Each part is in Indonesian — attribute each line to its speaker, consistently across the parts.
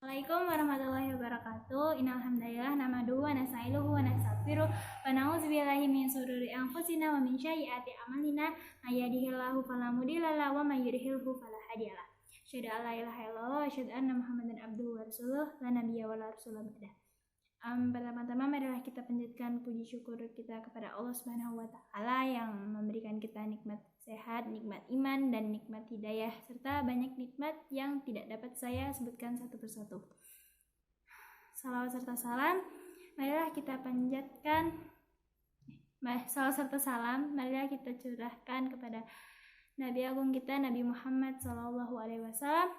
Speaker 1: Assalamualaikum warahmatullahi wabarakatuh. Innal hamdalillah nahmaduhu wa nasta'inuhu wa nastaghfiruh wa na'udzubillahi min shururi anfusina wa min sayyiati a'malina. May yahdihillahu fala mudilla lahu wa may yudhlilhu fala hadiyalah. Asyhadu an la ilaha illallah wa asyhadu anna Muhammadan abduhu wa rasuluh la nabiyya wa la rasula ba'dah. Pertama-tama marilah kita panjatkan puji syukur kita kepada Allah Subhanahu wa taala yang memberikan kita nikmat sehat, nikmat iman dan nikmat hidayah serta banyak nikmat yang tidak dapat saya sebutkan satu persatu. Salawat serta salam marilah kita panjatkan salawat serta salam marilah kita curahkan kepada Nabi Agung kita Nabi Muhammad SAW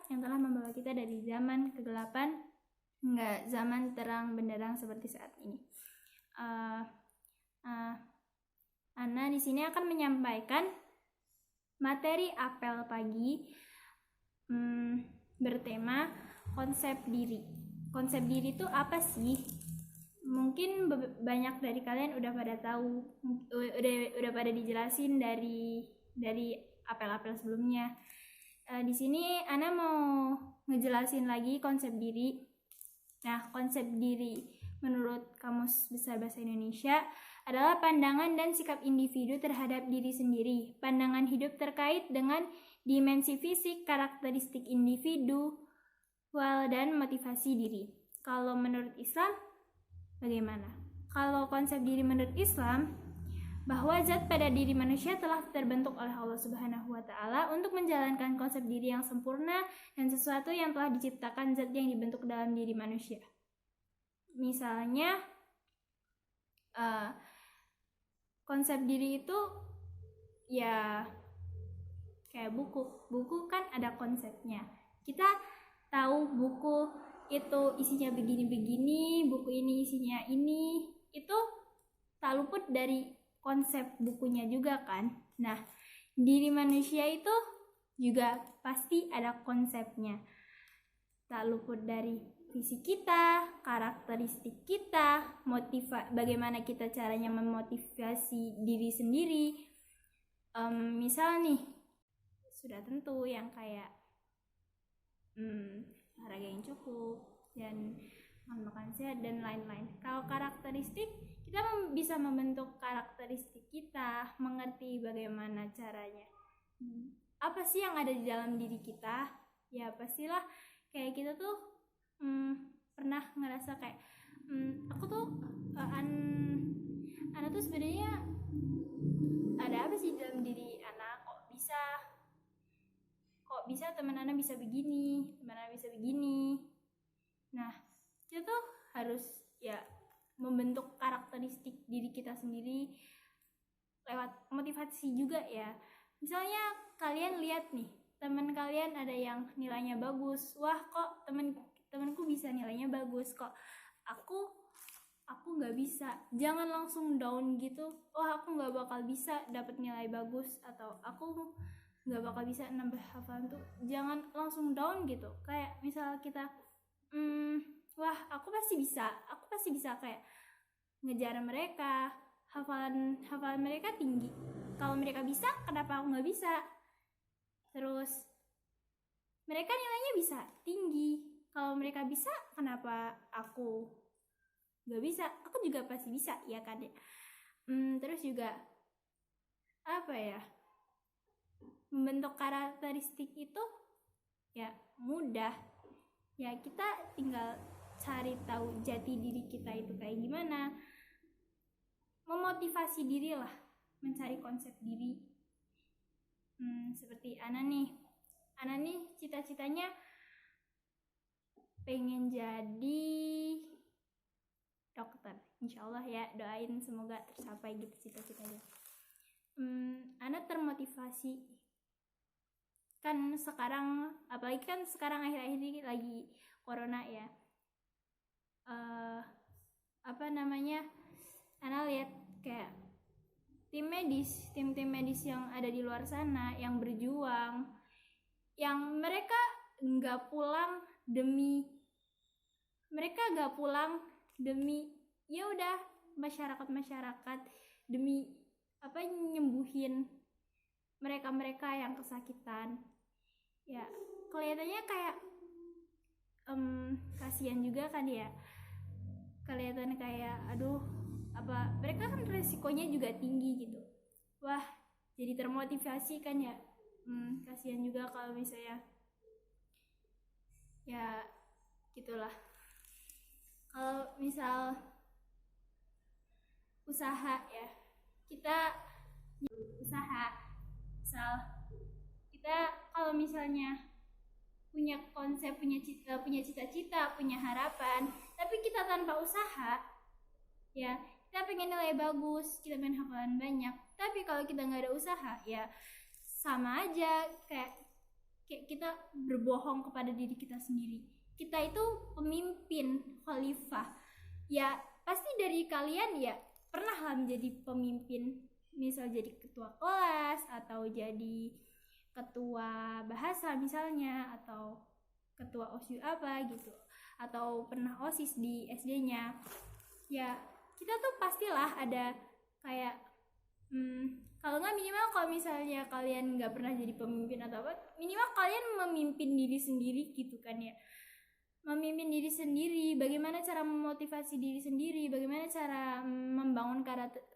Speaker 1: yang telah membawa kita dari zaman kegelapan hingga zaman terang benderang seperti saat ini. Ana di sini akan menyampaikan materi apel pagi bertema konsep diri. Konsep diri itu apa sih? Mungkin banyak dari kalian udah pada tahu, udah pada dijelasin dari apel-apel sebelumnya. Di sini Ana mau ngejelasin lagi konsep diri. Nah, konsep diri menurut Kamus Besar Bahasa Indonesia adalah pandangan dan sikap individu terhadap diri sendiri. Pandangan hidup terkait dengan dimensi fisik, karakteristik individu, dan motivasi diri. Kalau menurut Islam, bagaimana? Kalau konsep diri menurut Islam, bahwa zat pada diri manusia telah terbentuk oleh Allah Subhanahu wa taala untuk menjalankan konsep diri yang sempurna dan sesuatu yang telah diciptakan zat yang dibentuk dalam diri manusia. Misalnya konsep diri itu ya kayak buku kan ada konsepnya. Kita tahu buku itu isinya begini-begini, buku ini isinya ini, itu tak luput dari konsep bukunya juga kan. Nah, diri manusia itu juga pasti ada konsepnya. Tak luput dari visi kita, karakteristik kita, bagaimana kita caranya memotivasi diri sendiri. Misal nih, sudah tentu yang kayak olahraga yang cukup dan makan sehat dan lain-lain. Kalau karakteristik, kita bisa membentuk karakteristik kita, mengerti bagaimana caranya. Apa sih yang ada di dalam diri kita? Ya pastilah kayak kita tuh pernah ngerasa kayak aku tuh anak tuh sebenarnya ada apa sih dalam diri anak, kok bisa teman anak bisa begini, teman anak bisa begini. Nah, kita tuh harus ya membentuk karakteristik diri kita sendiri lewat motivasi juga ya. Misalnya kalian lihat nih, teman kalian ada yang nilainya bagus. Wah, kok temanku bisa nilainya bagus, kok aku nggak bisa. Jangan langsung down gitu. Wah, aku nggak bakal bisa dapat nilai bagus, atau aku nggak bakal bisa nambah hafalan tuh. Jangan langsung down gitu. Kayak misal kita wah, aku pasti bisa kayak ngejar mereka, hafalan mereka tinggi. Kalau mereka bisa, kenapa aku nggak bisa? Terus mereka nilainya bisa tinggi. Kalau mereka bisa, kenapa aku nggak bisa? Aku juga pasti bisa, ya kan? Terus juga apa ya? Membentuk karakteristik itu ya mudah. Ya kita tinggal cari tahu jati diri kita itu kayak gimana, memotivasi diri lah, mencari konsep diri. Seperti Ana nih cita-citanya pengen jadi dokter. Insyaallah ya, doain semoga tercapai gitu cita-citanya. Ana termotivasi kan sekarang, apalagi kan sekarang akhir-akhir ini lagi corona ya. Ana lihat kayak tim medis yang ada di luar sana yang berjuang, yang mereka nggak pulang demi ya udah masyarakat demi nyembuhin mereka yang kesakitan. Ya kelihatannya kayak kasihan juga kan ya, kelihatan kayak aduh apa mereka kan resikonya juga tinggi gitu. Wah, jadi termotivasi kan ya. Kasihan juga kalau misalnya ya gitulah. Kalau misal usaha ya, kita usaha misal kita kalau misalnya punya konsep, punya cita-cita, punya harapan, tapi kita tanpa usaha, ya kita pengen nilai bagus, kita pengen hafalan banyak, tapi kalau kita nggak ada usaha, ya sama aja kayak kita berbohong kepada diri kita sendiri. Kita itu pemimpin, khalifah. Ya pasti dari kalian ya pernah lah menjadi pemimpin, misal jadi ketua kelas atau jadi ketua bahasa misalnya, atau ketua OSIS apa gitu, atau pernah OSIS di SD-nya. Ya kita tuh pastilah ada kayak kalau nggak minimal kalau misalnya kalian nggak pernah jadi pemimpin atau apa, minimal kalian memimpin diri sendiri gitu kan ya. Memimpin diri sendiri, bagaimana cara memotivasi diri sendiri, bagaimana cara membangun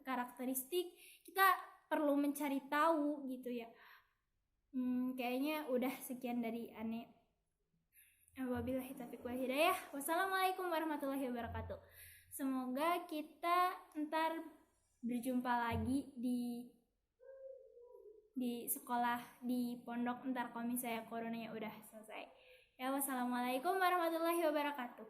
Speaker 1: karakteristik, kita perlu mencari tahu gitu ya. Kayaknya udah sekian dari Ane. Wabillahi taufiq wal hidayah. Wassalamualaikum warahmatullahi wabarakatuh. Semoga kita ntar berjumpa lagi di sekolah, di pondok ntar kalau misalnya coronanya udah selesai. Ya, wassalamualaikum warahmatullahi wabarakatuh.